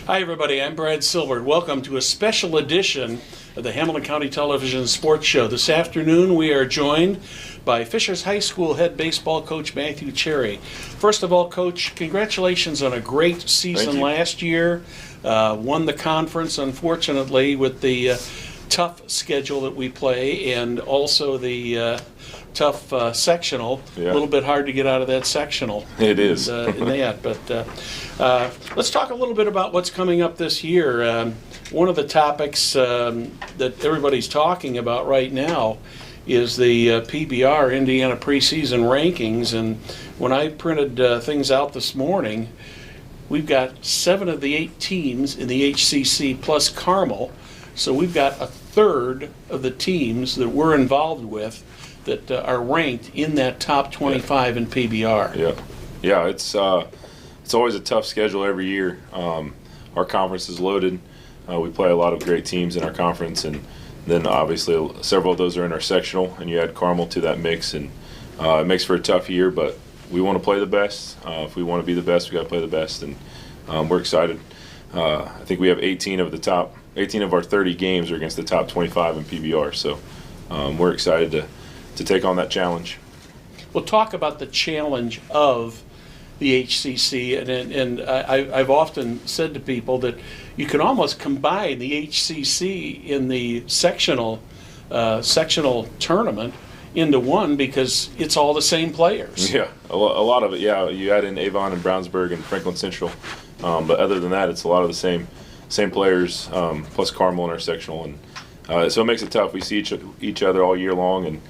Hi, everybody. I'm Brad Silbert. Welcome to a special edition of the Hamilton County Television Sports Show. This afternoon, we are joined by Fishers High School head baseball coach Matthew Cherry. First of all, Coach, congratulations on a great season last year. Won the conference, unfortunately, with the tough schedule that we play, and also the tough sectional. Yeah. A little bit hard to get out of that sectional. It is. In that, but let's talk a little bit about what's coming up this year. One of the topics that everybody's talking about right now is the PBR, Indiana preseason rankings, and when I printed things out this morning, we've got 7 of the 8 teams in the HCC plus Carmel, so we've got a third of the teams that we're involved with that are ranked in that top 25 in PBR. Yeah. It's always a tough schedule every year. Our conference is loaded. We play a lot of great teams in our conference, and then obviously several of those are in our sectional, and you add Carmel to that mix, and it makes for a tough year, but we want to play the best. If we want to be the best, we got to play the best, and we're excited. I think we have 18 of our 30 games are against the top 25 in PBR, so we're excited to take on that challenge. We'll talk about the challenge of the HCC, and I've often said to people that you can almost combine the HCC in the sectional tournament into one because it's all the same players. Yeah, a lot of it. Yeah, you add in Avon and Brownsburg and Franklin Central, but other than that, it's a lot of the same players plus Carmel in our sectional, and so it makes it tough. We see each other all year long, and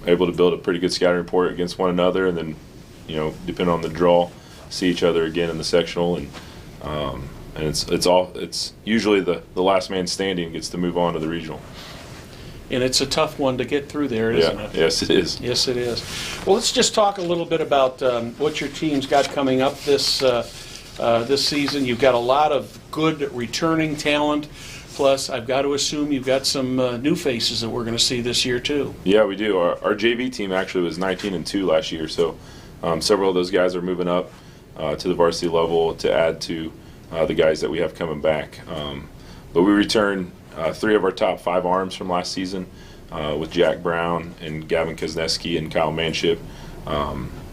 able to build a pretty good scouting report against one another, and then depending on the draw, see each other again in the sectional, and it's usually the last man standing gets to move on to the regional. And it's a tough one to get through there, isn't it? Yes, it is. Yes, it is. Well, let's just talk a little bit about what your team's got coming up this season. You've got a lot of good returning talent. Plus, I've got to assume you've got some new faces that we're going to see this year too. Yeah, we do. Our JV team actually was 19-2 last year, so several of those guys are moving up to the varsity level to add to the guys that we have coming back. But we returned 3 of our top 5 arms from last season with Jack Brown and Gavin Kuzneski and Kyle Manship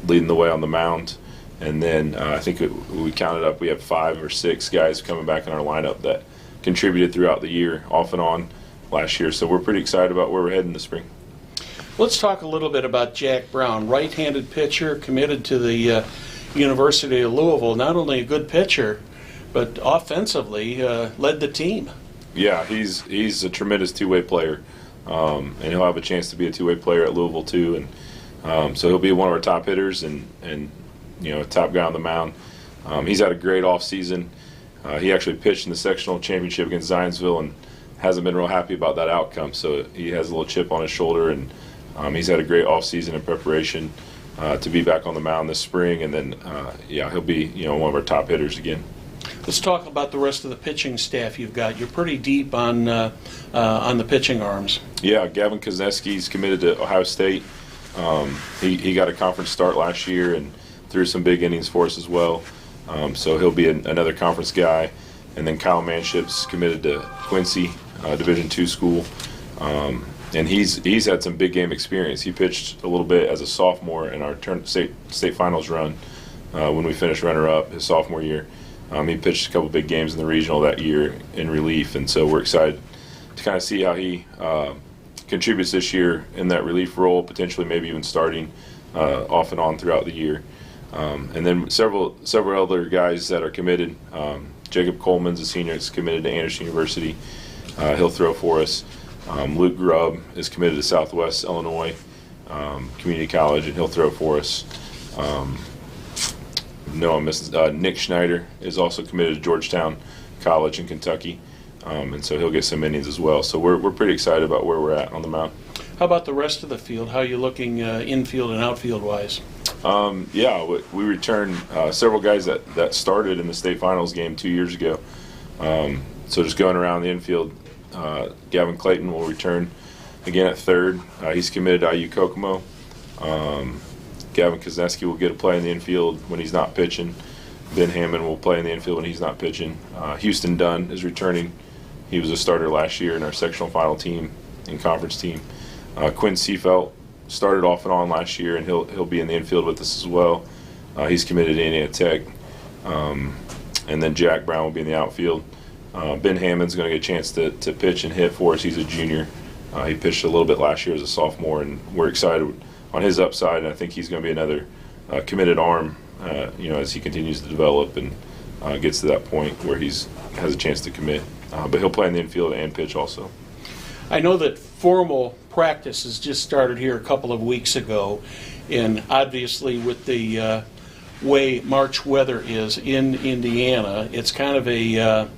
leading the way on the mound. And then I think we counted up, we have 5 or 6 guys coming back in our lineup that contributed throughout the year, off and on last year. So we're pretty excited about where we're heading this spring. Let's talk a little bit about Jack Brown, right-handed pitcher, committed to the University of Louisville. Not only a good pitcher, but offensively led the team. Yeah, he's a tremendous two-way player, and he'll have a chance to be a two-way player at Louisville too. And so he'll be one of our top hitters and a top guy on the mound. He's had a great off season. He actually pitched in the sectional championship against Zionsville and hasn't been real happy about that outcome. So he has a little chip on his shoulder, and he's had a great off season in preparation to be back on the mound this spring. And then he'll be one of our top hitters again. Let's talk about the rest of the pitching staff you've got. You're pretty deep on the pitching arms. Yeah, Gavin Kuzneski's committed to Ohio State. He got a conference start last year and threw some big innings for us as well. So he'll be another conference guy. And then Kyle Manship's committed to Quincy, Division II school. And he's had some big game experience. He pitched a little bit as a sophomore in our state finals run when we finished runner-up his sophomore year. He pitched a couple big games in the regional that year in relief, and so we're excited to kind of see how he contributes this year in that relief role, potentially maybe even starting off and on throughout the year. And then several other guys that are committed. Jacob Coleman's a senior that's committed to Anderson University. He'll throw for us. Luke Grubb is committed to Southwest Illinois Community College, and he'll throw for us. Nick Schneider is also committed to Georgetown College in Kentucky, and so he'll get some innings as well. So we're pretty excited about where we're at on the mound. How about the rest of the field? How are you looking infield and outfield wise? We returned several guys that started in the state finals game 2 years ago. So just going around the infield, Gavin Clayton will return again at third. He's committed to IU Kokomo. Gavin Kuzneski will get a play in the infield when he's not pitching. Ben Hammond will play in the infield when he's not pitching. Houston Dunn is returning. He was a starter last year in our sectional final team and conference team. Quinn Seafelt started off and on last year, and he'll be in the infield with us as well. He's committed to Indiana Tech. And then Jack Brown will be in the outfield. Ben Hammond's going to get a chance to pitch and hit for us. He's a junior. He pitched a little bit last year as a sophomore, and we're excited on his upside. And I think he's going to be another committed arm, as he continues to develop and gets to that point where he's has a chance to commit. But he'll play in the infield and pitch also. I know that formal practice has just started here a couple of weeks ago, and obviously with the way March weather is in Indiana, it's kind of a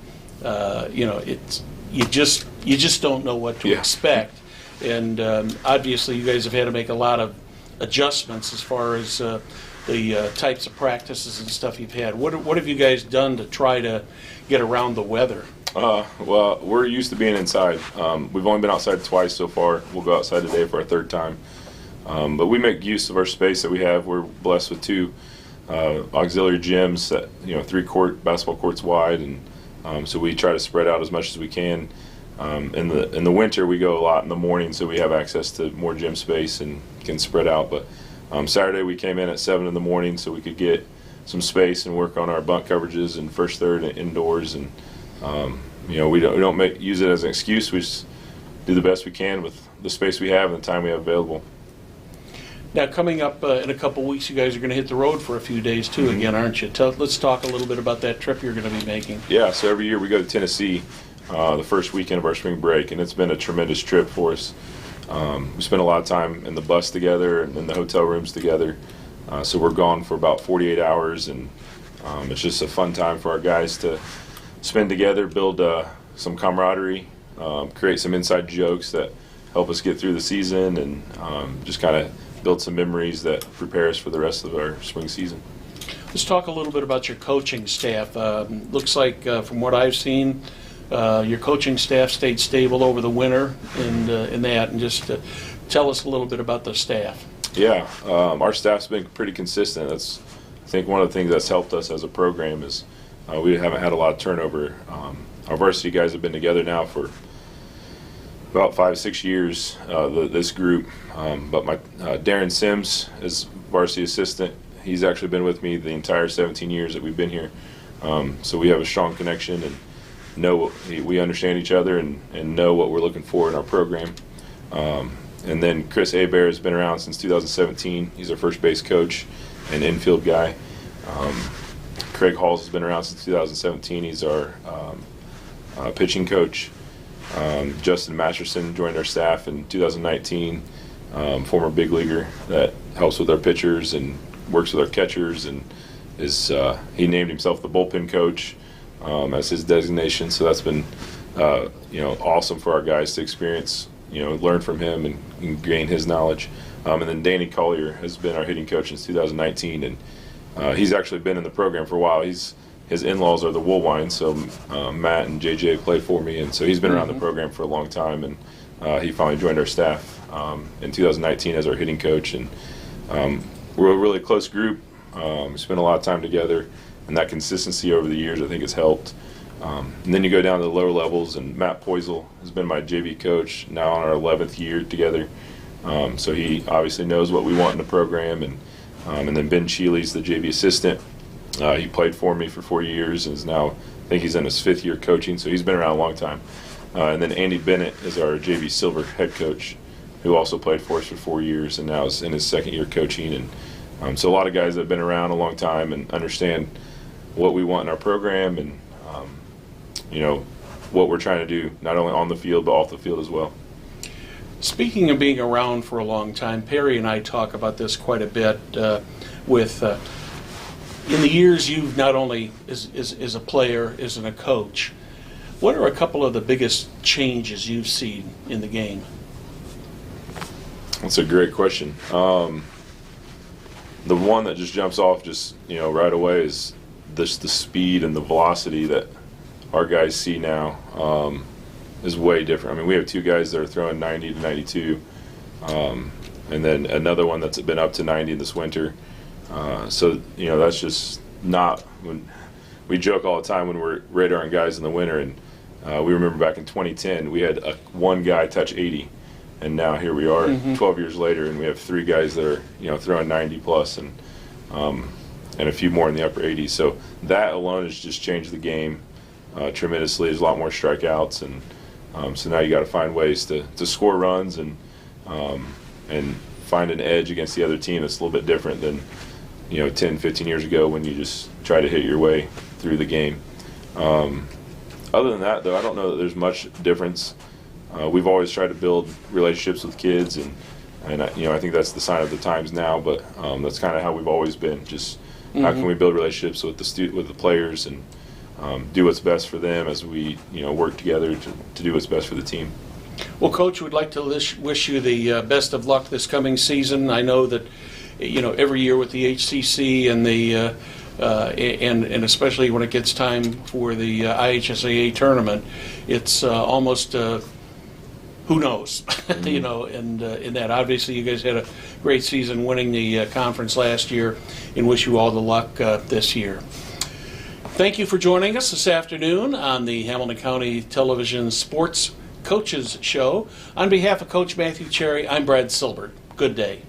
it's you just don't know what to expect, and obviously you guys have had to make a lot of adjustments as far as the types of practices and stuff you've had. What have you guys done to try to get around the weather? Well, we're used to being inside. We've only been outside twice so far. We'll go outside today for our third time. But we make use of our space that we have. We're blessed with two auxiliary gyms that 3-court basketball courts wide, and so we try to spread out as much as we can. In the winter we go a lot in the morning, so we have access to more gym space and can spread out. But Saturday we came in at 7 in the morning so we could get some space and work on our bunt coverages and first, third, and indoors. And we don't use it as an excuse. We just do the best we can with the space we have and the time we have available. Now, coming up in a couple weeks, you guys are going to hit the road for a few days too, again, aren't you? Let's talk a little bit about that trip you're going to be making. Yeah, so every year we go to Tennessee the first weekend of our spring break, and it's been a tremendous trip for us. We spend a lot of time in the bus together and in the hotel rooms together. So we're gone for about 48 hours, and it's just a fun time for our guys to spend together, build some camaraderie, create some inside jokes that help us get through the season, and just kind of build some memories that prepare us for the rest of our spring season. Let's talk a little bit about your coaching staff. Looks like, from what I've seen, your coaching staff stayed stable over the winter, and just tell us a little bit about the staff. Yeah, our staff's been pretty consistent. That's, I think, one of the things that's helped us as a program is we haven't had a lot of turnover. Our varsity guys have been together now for about 5-6 years, this group. But my Darren Sims is varsity assistant. He's actually been with me the entire 17 years that we've been here. So we have a strong connection and we understand each other and know what we're looking for in our program. And then Chris Hebert has been around since 2017. He's our first base coach and infield guy. Craig Halls has been around since 2017. He's our pitching coach. Justin Masterson joined our staff in 2019, former big leaguer that helps with our pitchers and works with our catchers, and he named himself the bullpen coach as his designation. So that's been awesome for our guys to experience, learn from him and gain his knowledge. And then Danny Collier has been our hitting coach since 2019, and he's actually been in the program for a while. His in-laws are the Woolwines, so Matt and JJ played for me, and so he's been around the program for a long time, and he finally joined our staff in 2019 as our hitting coach, and we're a really close group. We spend a lot of time together, and that consistency over the years I think has helped. And then you go down to the lower levels, and Matt Poisel has been my JV coach now on our 11th year together, so he obviously knows what we want in the program, and then Ben Sheely's the JV assistant. He played for me for 4 years and is now, I think he's in his 5th year coaching, so he's been around a long time. And then Andy Bennett is our JV Silbert head coach, who also played for us for 4 years and now is in his 2nd year coaching. And so a lot of guys that have been around a long time and understand what we want in our program and what we're trying to do, not only on the field but off the field as well. Speaking of being around for a long time, Perry and I talk about this quite a bit in the years you've not only as a player, as a coach, what are a couple of the biggest changes you've seen in the game? That's a great question. The one that just jumps off right away is the speed and the velocity that our guys see now is way different. I mean, we have 2 guys that are throwing 90 to 92, and then another one that's been up to 90 this winter. So that's just not when we joke all the time when we're radaring guys in the winter, and we remember back in 2010 we had one guy touch 80, and now here we are 12 years later, and we have 3 guys that are throwing 90 plus, and a few more in the upper 80s. So that alone has just changed the game tremendously. There's a lot more strikeouts, and so now you got to find ways to score runs and find an edge against the other team that's a little bit different than 10, 15 years ago when you just try to hit your way through the game. Other than that, though, I don't know that there's much difference. We've always tried to build relationships with kids, and I think that's the sign of the times now. But that's kind of how we've always been. Just how can we build relationships with the players and do what's best for them as we work together to do what's best for the team. Well, Coach, we'd like to wish you the best of luck this coming season. I know that every year with the HCC and the and especially when it gets time for the IHSAA tournament, it's almost who knows, and in that obviously you guys had a great season winning the conference last year, and wish you all the luck this year. Thank you for joining us this afternoon on the Hamilton County Television Sports Coaches Show. On behalf of Coach Matthew Cherry, I'm Brad Silbert. Good day.